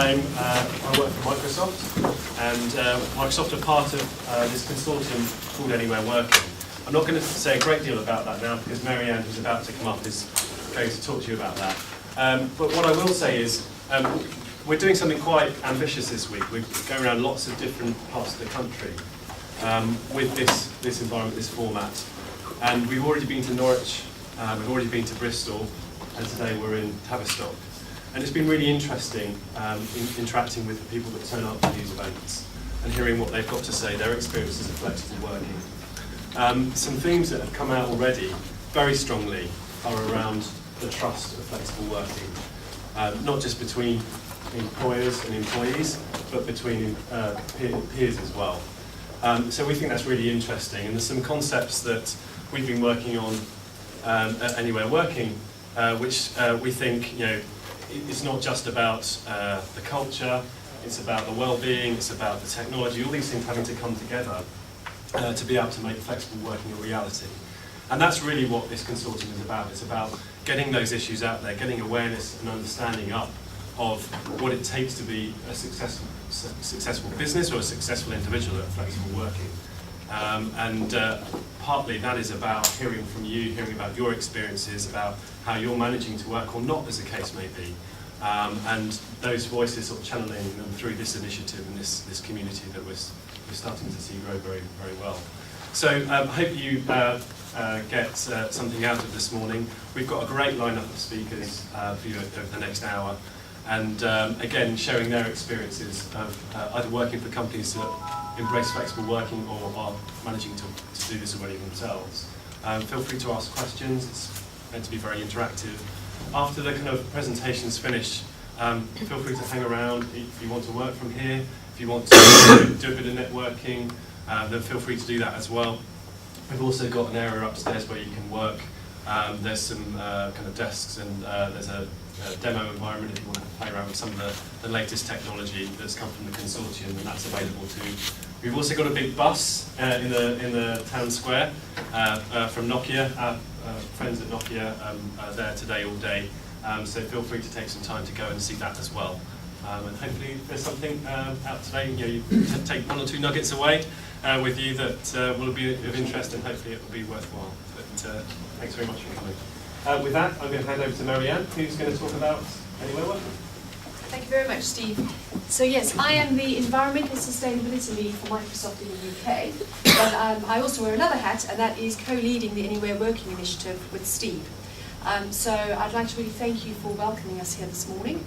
I work for Microsoft, and Microsoft are part of this consortium called Anywhere Working. I'm not going to say a great deal about that now because Marianne, who's about to come up, is going to talk to you about that. But what I will say is we're doing something quite ambitious this week. We're going around lots of different parts of the country with this environment, this format. And we've already been to Norwich, we've already been to Bristol, and today we're in Tavistock. And it's been really interesting interacting with the people that turn up to these events and hearing what they've got to say, their experiences of flexible working. Some themes that have come out already very strongly are around the trust of flexible working, not just between employers and employees, but between peers as well. So we think that's really interesting, and there's some concepts that we've been working on at Anywhere Working, which we think, it's not just about the culture, it's about the well-being, it's about the technology, all these things having to come together to be able to make flexible working a reality. And that's really what this consortium is about. It's about getting those issues out there, getting awareness and understanding up of what it takes to be a successful business or a successful individual at flexible working. Partly that is about hearing from you, hearing about your experiences, about how you're managing to work or not, as the case may be, and those voices sort of channeling them through this initiative and this community that we're starting to see grow very, very well. So I hope you get something out of this morning. We've got a great lineup of speakers for you over the next hour, and again sharing their experiences of either working for companies that embrace flexible working or are managing to do this already themselves. Feel free to ask questions, it's meant to be very interactive. After the kind of presentations finish, feel free to hang around if you want to work from here. If you want to do a bit of networking, then feel free to do that as well. We've also got an area upstairs where you can work. There's some kind of desks, and there's a demo environment if you want to play around with some of the latest technology that's come from the consortium, and that's available too. We've also got a big bus in the town square from Nokia. Our friends at Nokia are there today all day, so feel free to take some time to go and see that as well. And hopefully there's something out today, you take one or two nuggets away with you that will be of interest, and hopefully it will be worthwhile. But thanks very much for coming. With that, I'm going to hand over to Marianne, who's going to talk about Anywhere Working. Thank you very much, Steve. So yes, I am the Environmental Sustainability Lead for Microsoft in the UK, but I also wear another hat, and that is co-leading the Anywhere Working initiative with Steve. So I'd like to really thank you for welcoming us here this morning.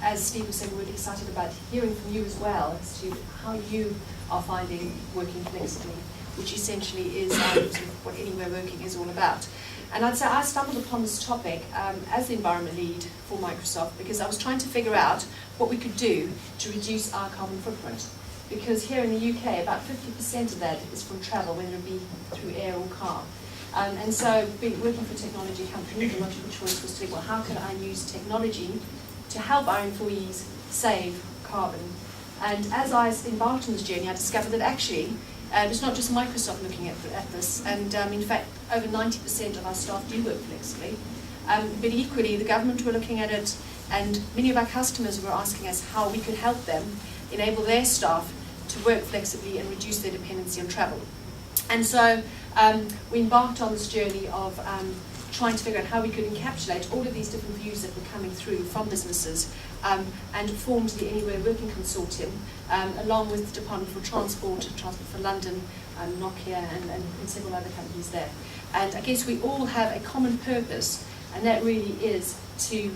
As Steve was saying, we're really excited about hearing from you as well as to how you are finding working flexibly, which essentially is sort of what Anywhere Working is all about. And I'd say I stumbled upon this topic as the environment lead for Microsoft because I was trying to figure out what we could do to reduce our carbon footprint. Because here in the UK, about 50% of that is from travel, whether it be through air or car. And so working for technology companies, the logical choice was to think, well, how can I use technology to help our employees save carbon? And as I embarked on this journey, I discovered that actually it's not just Microsoft looking at this, and in fact over 90% of our staff do work flexibly, but equally the government were looking at it, and many of our customers were asking us how we could help them enable their staff to work flexibly and reduce their dependency on travel. And so we embarked on this journey of trying to figure out how we could encapsulate all of these different views that were coming through from businesses, and formed the Anywhere Working Consortium, along with the Department for Transport for London, Nokia, and several other companies there. And I guess we all have a common purpose, and that really is to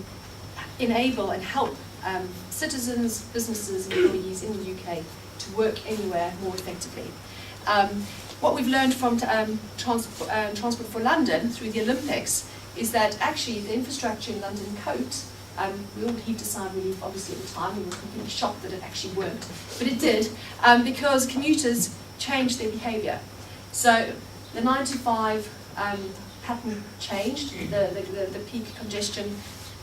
enable and help citizens, businesses, employees in the UK to work anywhere more effectively. What we've learned from Transport for London through the Olympics is that actually the infrastructure in London coped. We all heaved a sigh of relief obviously at the time. We were completely shocked that it actually worked, but it did, because commuters changed their behaviour. So the 9 to 5 pattern changed, the peak congestion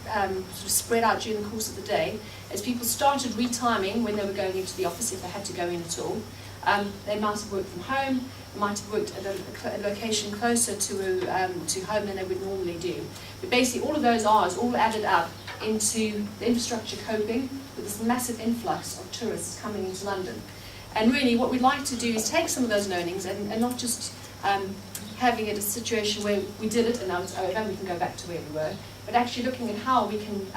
sort of spread out during the course of the day as people started retiming when they were going into the office if they had to go in at all. They might have worked from home, they might have worked at a location closer to home than they would normally do. But basically all of those hours all added up into the infrastructure coping with this massive influx of tourists coming into London. And really what we'd like to do is take some of those learnings and not just having it a situation where we did it and now it's over and we can go back to where we were, but actually looking at how we can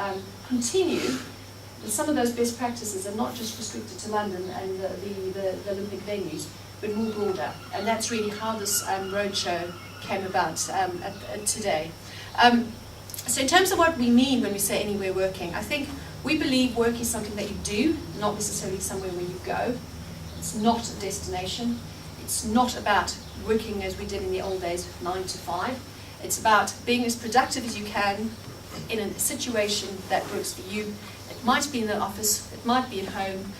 continue some of those best practices are not just restricted to London and the Olympic venues, but more broader. And that's really how this roadshow came about today. So in terms of what we mean when we say anywhere working, I think we believe work is something that you do, not necessarily somewhere where you go. It's not a destination. It's not about working as we did in the old days, 9 to 5. It's about being as productive as you can in a situation that works for you. It might be in the office, it might be at home,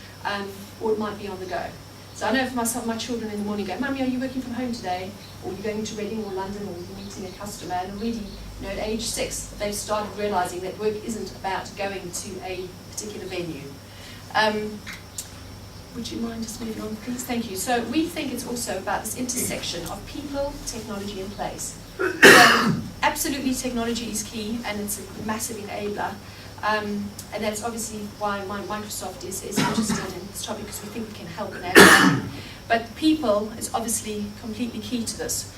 or it might be on the go. So I know for myself, my children in the morning go, "Mummy, are you working from home today? Or are you going to Reading or London, or you're meeting a customer?" And already, at age 6, they've started realising that work isn't about going to a particular venue. Would you mind just moving on, please? Thank you. So we think it's also about this intersection of people, technology, and place. So absolutely, technology is key, and it's a massive enabler. And that's obviously why Microsoft is interested in this topic, because we think we can help in that area. But people is obviously completely key to this.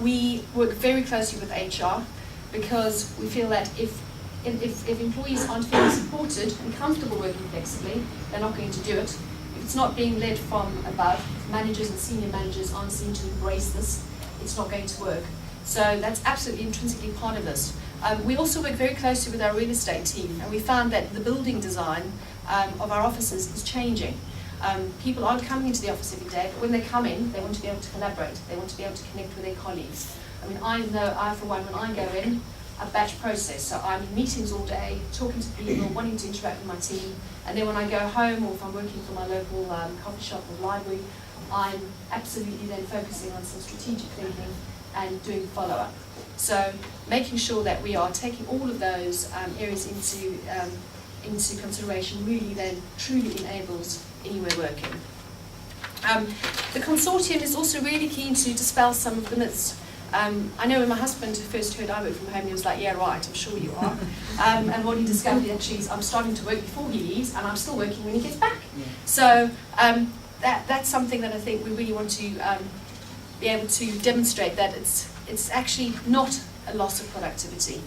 We work very closely with HR because we feel that if employees aren't feeling supported and comfortable working flexibly, they're not going to do it. If it's not being led from above, if managers and senior managers aren't seen to embrace this, it's not going to work. So that's absolutely intrinsically part of this. We also work very closely with our real estate team, and we found that the building design of our offices is changing. People aren't coming into the office every day, but when they come in, they want to be able to collaborate. They want to be able to connect with their colleagues. I mean, I know, for one, when I go in, a batch process. So I'm in meetings all day, talking to people, wanting to interact with my team. And then when I go home, or if I'm working for my local coffee shop or library, I'm absolutely then focusing on some strategic thinking and doing follow-up. So making sure that we are taking all of those areas into consideration really then truly enables anywhere working. The consortium is also really keen to dispel some of the myths. I know when my husband first heard I work from home, he was like, "Yeah, right, I'm sure you are." And what he discovered actually is I'm starting to work before he leaves, and I'm still working when he gets back. Yeah. So that's something that I think we really want to be able to demonstrate, that it's actually not a loss of productivity.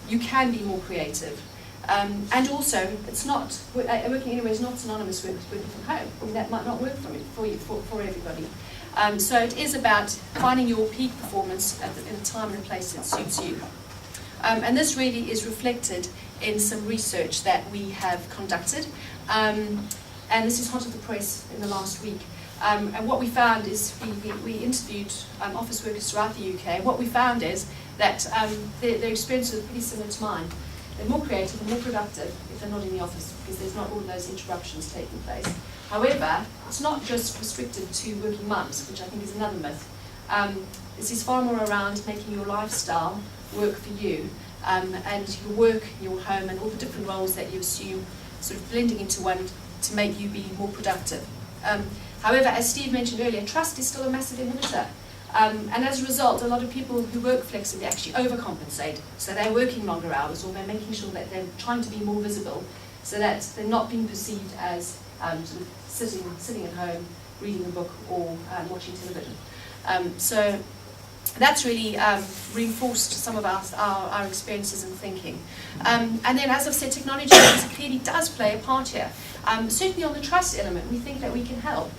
You can be more creative. And also, it's not, working anywhere is not synonymous with working from home. I mean, that might not work for everybody. So it is about finding your peak performance in a time and a place that suits you. And this really is reflected in some research that we have conducted. And this is hot off the press in the last week. And what we found is, we interviewed office workers throughout the UK. What we found is that their experiences are pretty similar to mine. They're more creative and more productive if they're not in the office, because there's not all of those interruptions taking place. However, it's not just restricted to working mums, which I think is another myth. This is far more around making your lifestyle work for you, and your work, your home, and all the different roles that you assume sort of blending into one to make you be more productive. However, as Steve mentioned earlier, trust is still a massive inhibitor. And as a result, a lot of people who work flexibly actually overcompensate. So they're working longer hours, or they're making sure that they're trying to be more visible, so that they're not being perceived as sort of sitting at home, reading a book, or watching television. So that's really reinforced some of our experiences and thinking. And then, as I've said, technology clearly does play a part here. Certainly on the trust element, we think that we can help.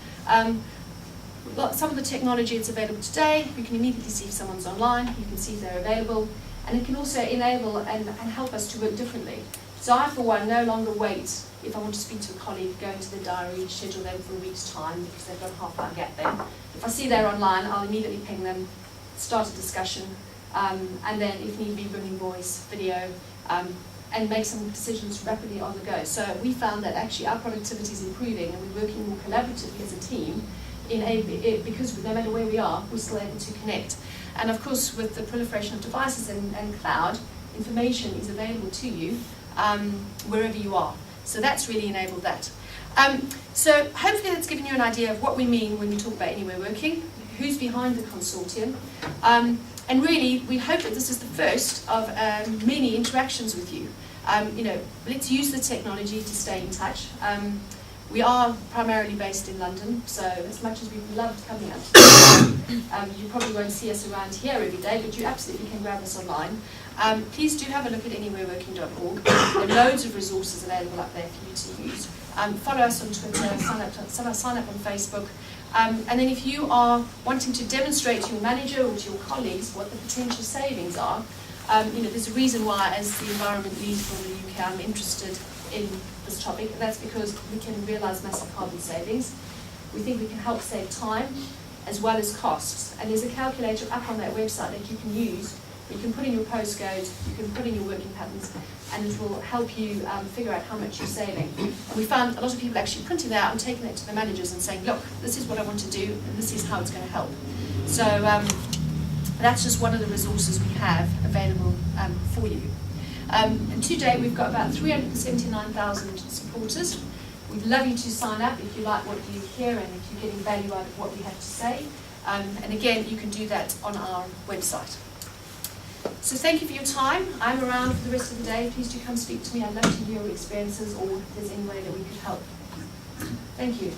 Some of the technology that's available today, you can immediately see if someone's online, you can see if they're available, and it can also enable and help us to work differently. So I, for one, no longer wait if I want to speak to a colleague, go into their diary, schedule them for a week's time because they've got a half-hour gap there. If I see they're online, I'll immediately ping them, start a discussion, and then if need be, bring in voice, video, and make some decisions rapidly on the go. So we found that actually our productivity is improving, and we're working more collaboratively as a team, because no matter where we are, we're still able to connect. And of course, with the proliferation of devices and cloud, information is available to you wherever you are. So that's really enabled that. So hopefully that's given you an idea of what we mean when we talk about anywhere working. who's behind the consortium. And really, we hope that this is the first of many interactions with you. Let's use the technology to stay in touch. We are primarily based in London, so as much as we loved coming out to you probably won't see us around here every day, but you absolutely can grab us online. Please do have a look at anywhereworking.org. There are loads of resources available up there for you to use. Follow us on Twitter, sign up on Facebook. And then if you are wanting to demonstrate to your manager or to your colleagues what the potential savings are, there's a reason why, as the environment lead from the UK, I'm interested in this topic, and that's because we can realise massive carbon savings. We think we can help save time as well as costs. And there's a calculator up on that website that you can use. You can put in your postcode, you can put in your working patterns, and it will help you figure out how much you're saving. And we found a lot of people actually printing that out and taking it to the managers and saying, look, this is what I want to do, and this is how it's going to help. So that's just one of the resources we have available for you. And to date, we've got about 379,000 supporters. We'd love you to sign up if you like what you hear and if you're getting value out of what we have to say. And again, you can do that on our website. So thank you for your time. I'm around for the rest of the day. Please do come speak to me. I'd love to hear your experiences or if there's any way that we could help. Thank you.